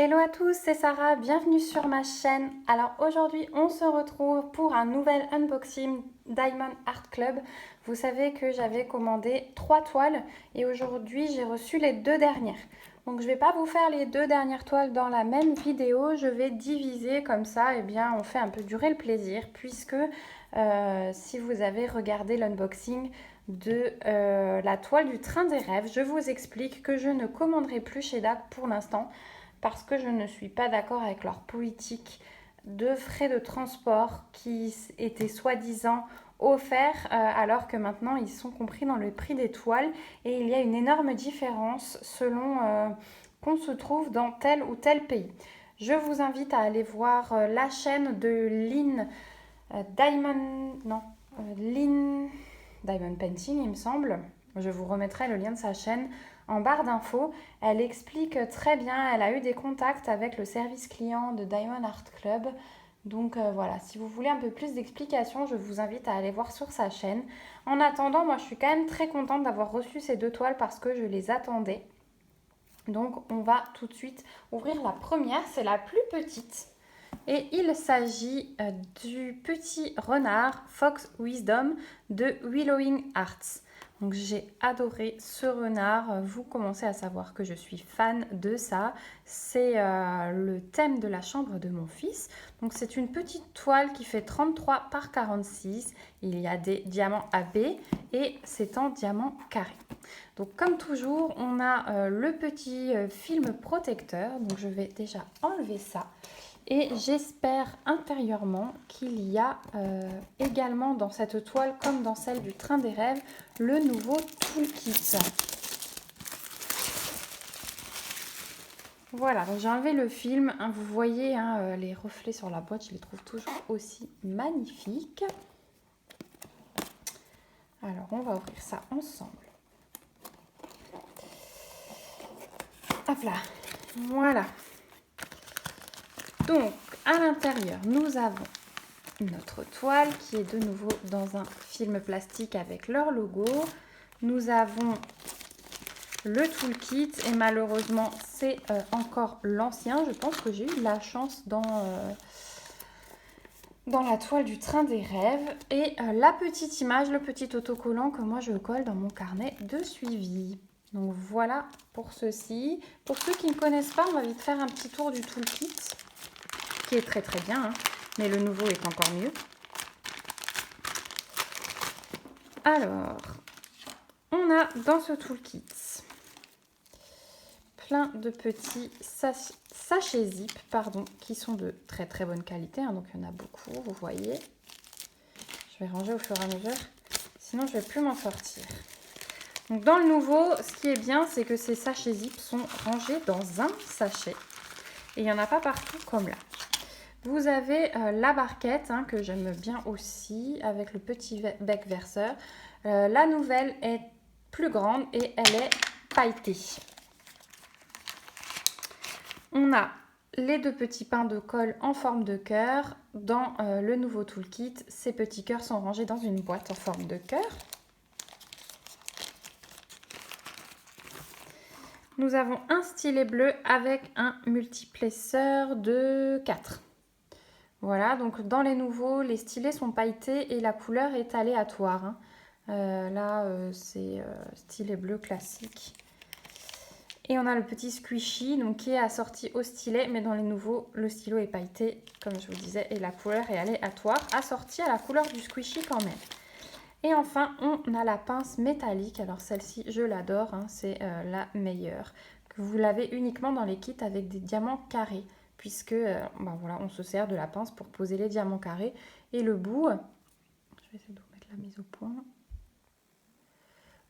Hello à tous, c'est Sarah, bienvenue sur ma chaîne. Alors aujourd'hui on se retrouve pour un nouvel unboxing Diamond Art Club. Vous savez que j'avais commandé 3 toiles et aujourd'hui j'ai reçu les 2 dernières. Donc je ne vais pas vous faire les 2 dernières toiles dans la même vidéo, je vais diviser comme ça, et bien on fait un peu durer le plaisir puisque si vous avez regardé l'unboxing de la toile du train des rêves, je vous explique que je ne commanderai plus chez DAC pour l'instant parce que je ne suis pas d'accord avec leur politique de frais de transport qui étaient soi-disant offerts alors que maintenant ils sont compris dans le prix des toiles et il y a une énorme différence selon qu'on se trouve dans tel ou tel pays. Je vous invite à aller voir la chaîne de Lynn Diamond, non, Lynn Diamond Painting il me semble. Je vous remettrai le lien de sa chaîne en barre d'infos. Elle explique très bien, elle a eu des contacts avec le service client de Diamond Art Club. Donc voilà, si vous voulez un peu plus d'explications, je vous invite à aller voir sur sa chaîne. En attendant, moi je suis quand même très contente d'avoir reçu ces 2 toiles parce que je les attendais. Donc on va tout de suite ouvrir la première, c'est la plus petite. Et il s'agit du petit renard Fox Wisdom de Willowing Arts. Donc j'ai adoré ce renard, vous commencez à savoir que je suis fan de ça. C'est le thème de la chambre de mon fils. Donc c'est une petite toile qui fait 33 par 46. Il y a des diamants AB et c'est en diamant carré. Donc comme toujours, on a le petit film protecteur. Donc je vais déjà enlever ça. Et j'espère intérieurement qu'il y a également dans cette toile, comme dans celle du train des rêves, le nouveau toolkit. Voilà, donc j'ai enlevé le film. Hein, vous voyez les reflets sur la boîte, je les trouve toujours aussi magnifiques. Alors, on va ouvrir ça ensemble. Hop là, voilà. Donc, à l'intérieur, nous avons notre toile qui est de nouveau dans un film plastique avec leur logo. Nous avons le toolkit et malheureusement c'est encore l'ancien. Je pense que j'ai eu de la chance dans la toile du train des rêves. Et la petite image, le petit autocollant que moi je colle dans mon carnet de suivi. Donc voilà pour ceci. Pour ceux qui ne connaissent pas, on va vite faire un petit tour du toolkit qui est très très bien, hein, mais le nouveau est encore mieux. Alors, on a dans ce toolkit plein de petits sachets zip qui sont de très très bonne qualité. Hein, donc il y en a beaucoup, vous voyez. Je vais ranger au fur et à mesure, sinon je ne vais plus m'en sortir. Donc dans le nouveau, ce qui est bien, c'est que ces sachets zip sont rangés dans un sachet. Et il n'y en a pas partout comme là. Vous avez la barquette que j'aime bien aussi avec le petit bec verseur. La nouvelle est plus grande et elle est pailletée. On a les 2 petits pains de colle en forme de cœur. Dans le nouveau toolkit, ces petits cœurs sont rangés dans une boîte en forme de cœur. Nous avons un stylet bleu avec un multiplesseur de 4. Voilà, donc dans les nouveaux, les stylets sont pailletés et la couleur est aléatoire. Hein. C'est stylet bleu classique. Et on a le petit squishy donc, qui est assorti au stylet, mais dans les nouveaux, le stylo est pailleté, comme je vous disais, et la couleur est aléatoire, assortie à la couleur du squishy quand même. Et enfin, on a la pince métallique. Alors celle-ci, je l'adore, hein, c'est la meilleure. Vous l'avez uniquement dans les kits avec des diamants carrés, puisque voilà, on se sert de la pince pour poser les diamants carrés. Et le bout, je vais essayer de vous mettre la mise au point.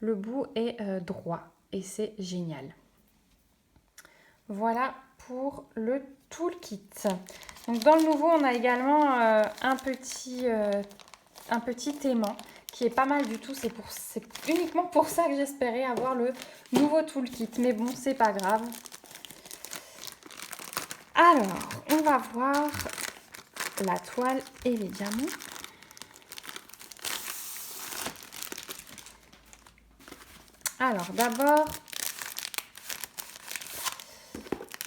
Le bout est droit et c'est génial. Voilà pour le toolkit. Donc dans le nouveau, on a également un petit aimant qui est pas mal du tout. C'est uniquement pour ça que j'espérais avoir le nouveau toolkit. Mais bon, c'est pas grave. Alors, on va voir la toile et les diamants. Alors, d'abord,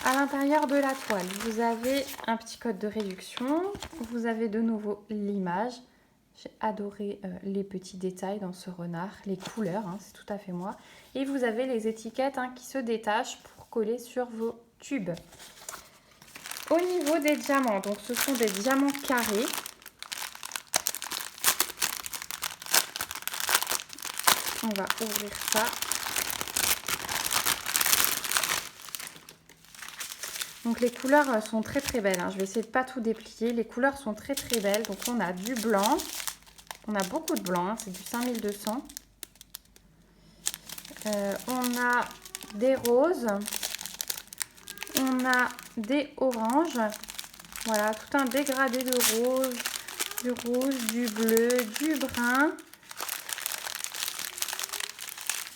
à l'intérieur de la toile, vous avez un petit code de réduction. Vous avez de nouveau l'image. J'ai adoré les petits détails dans ce renard, les couleurs, hein, c'est tout à fait moi. Et vous avez les étiquettes qui se détachent pour coller sur vos tubes. Au niveau des diamants, donc ce sont des diamants carrés. On va ouvrir ça. Donc les couleurs sont très très belles, hein. Je vais essayer de ne pas tout déplier. Les couleurs sont très très belles. Donc on a du blanc. On a beaucoup de blanc, hein. C'est du 5200. On a des roses. On a des oranges. Voilà, tout un dégradé de rose, du rouge, du bleu, du brun.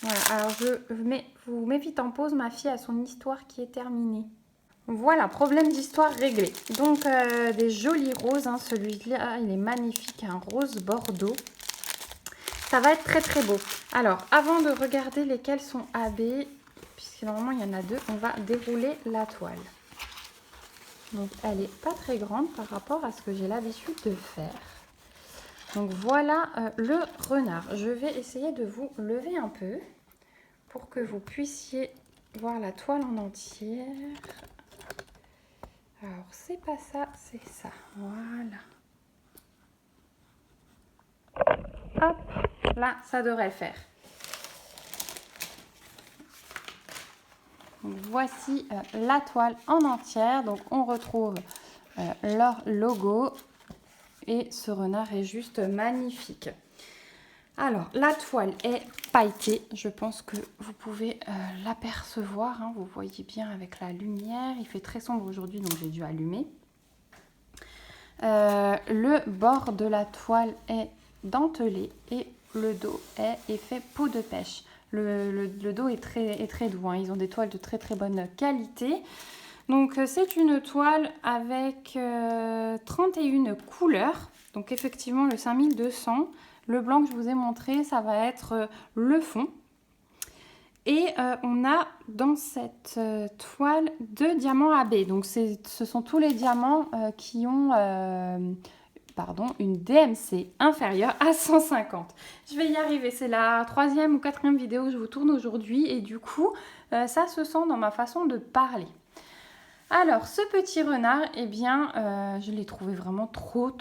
Voilà, alors vous mets vite en pause, ma fille a son histoire qui est terminée. Voilà, problème d'histoire réglé. Donc des jolis roses, hein. Celui-là il est magnifique, un rose bordeaux. Ça va être très très beau. Alors, avant de regarder lesquels sont AB, puisque normalement il y en a deux, on va dérouler la toile. Donc elle n'est pas très grande par rapport à ce que j'ai l'habitude de faire. Donc voilà le renard. Je vais essayer de vous lever un peu pour que vous puissiez voir la toile en entière. Alors c'est pas ça, c'est ça. Voilà. Hop, là ça devrait le faire. Donc, voici la toile en entière. Donc on retrouve leur logo et ce renard est juste magnifique. Alors la toile est pailletée, je pense que vous pouvez l'apercevoir, hein. Vous voyez bien avec la lumière, il fait très sombre aujourd'hui donc j'ai dû allumer. Le bord de la toile est dentelé et le dos est effet peau de pêche. Le dos est très doux, hein. Ils ont des toiles de très très bonne qualité. Donc c'est une toile avec 31 couleurs. Donc effectivement le 5200, le blanc que je vous ai montré, ça va être le fond. Et on a dans cette toile 2 diamants AB. Donc ce sont tous les diamants qui ont une DMC inférieure à 150. Je vais y arriver, c'est la 3e ou 4e vidéo que je vous tourne aujourd'hui et du coup, ça se sent dans ma façon de parler. Alors, ce petit renard, eh bien, je l'ai trouvé vraiment trop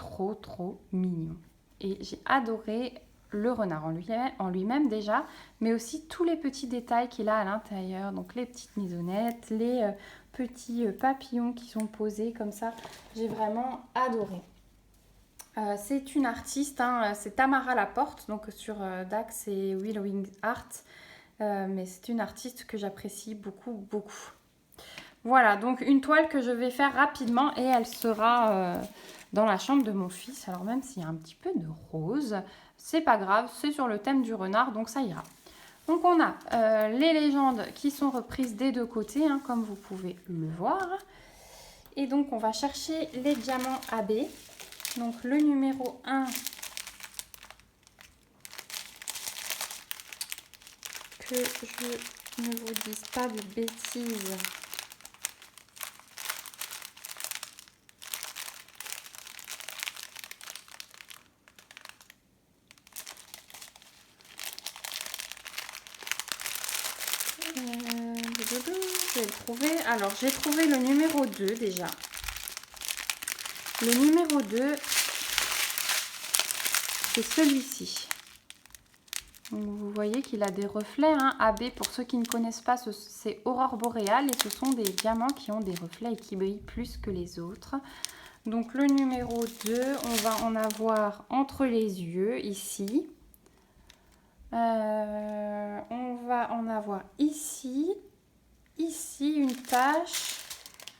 mignon. Et j'ai adoré le renard en lui-même déjà, mais aussi tous les petits détails qu'il a à l'intérieur. Donc, les petites maisonnettes, les petits papillons qui sont posés comme ça. J'ai vraiment adoré. C'est une artiste, hein, c'est Tamara Laporte, donc sur DAX c'est Willowing Art, mais c'est une artiste que j'apprécie beaucoup. Voilà, donc une toile que je vais faire rapidement et elle sera dans la chambre de mon fils. Alors même s'il y a un petit peu de rose, c'est pas grave, c'est sur le thème du renard, donc ça ira. Donc on a les légendes qui sont reprises des deux côtés, hein, comme vous pouvez le voir. Et donc on va chercher les diamants AB. Donc le numéro 1, que je ne vous dise pas de bêtises. Je vais le trouver. Alors j'ai trouvé le numéro 2 déjà. Le numéro 2, c'est celui-ci. Vous voyez qu'il a des reflets, hein. AB, pour ceux qui ne connaissent pas, c'est aurore boréale et ce sont des diamants qui ont des reflets et qui brillent plus que les autres. Donc le numéro 2, on va en avoir entre les yeux, ici. On va en avoir ici, une tache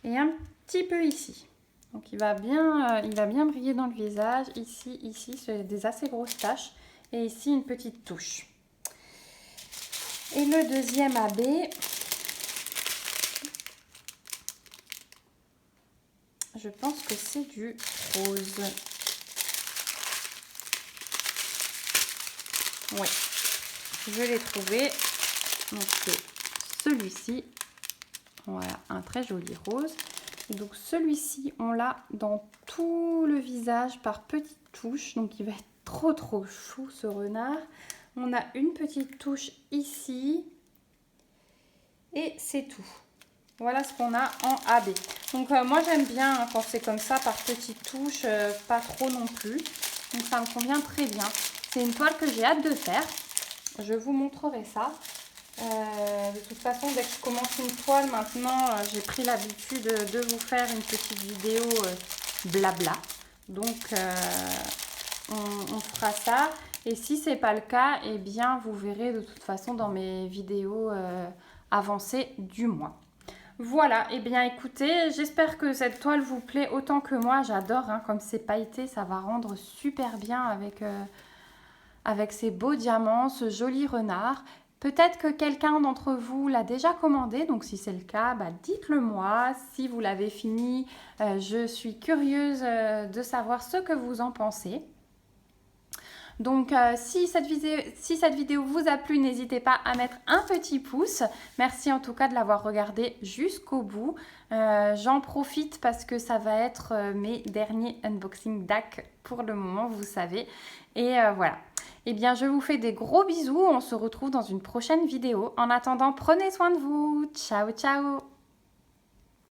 et un petit peu ici. Donc il va bien briller dans le visage. Ici, c'est des assez grosses taches. Et ici, une petite touche. Et le deuxième AB, je pense que c'est du rose. Oui, je l'ai trouvé. Donc c'est celui-ci. Voilà, un très joli rose. Et donc celui-ci, on l'a dans tout le visage par petites touches. Donc il va être trop chou ce renard. On a une petite touche ici. Et c'est tout. Voilà ce qu'on a en AB. Donc moi j'aime bien hein, quand c'est comme ça par petites touches, pas trop non plus. Donc ça me convient très bien. C'est une toile que j'ai hâte de faire. Je vous montrerai ça. De toute façon, dès que je commence une toile maintenant, j'ai pris l'habitude de vous faire une petite vidéo blabla. Donc on fera ça. Et si c'est pas le cas, eh bien vous verrez de toute façon dans mes vidéos avancées du mois. Voilà, et bien écoutez, j'espère que cette toile vous plaît autant que moi. J'adore, hein, comme c'est pailleté, ça va rendre super bien avec ces beaux diamants, ce joli renard. Peut-être que quelqu'un d'entre vous l'a déjà commandé, donc si c'est le cas, bah, dites-le moi. Si vous l'avez fini, je suis curieuse de savoir ce que vous en pensez. Donc si cette vidéo vous a plu, n'hésitez pas à mettre un petit pouce. Merci en tout cas de l'avoir regardé jusqu'au bout. J'en profite parce que ça va être mes derniers unboxing DAC pour le moment, vous savez. Et voilà. Eh bien, je vous fais des gros bisous. On se retrouve dans une prochaine vidéo. En attendant, prenez soin de vous. Ciao, ciao!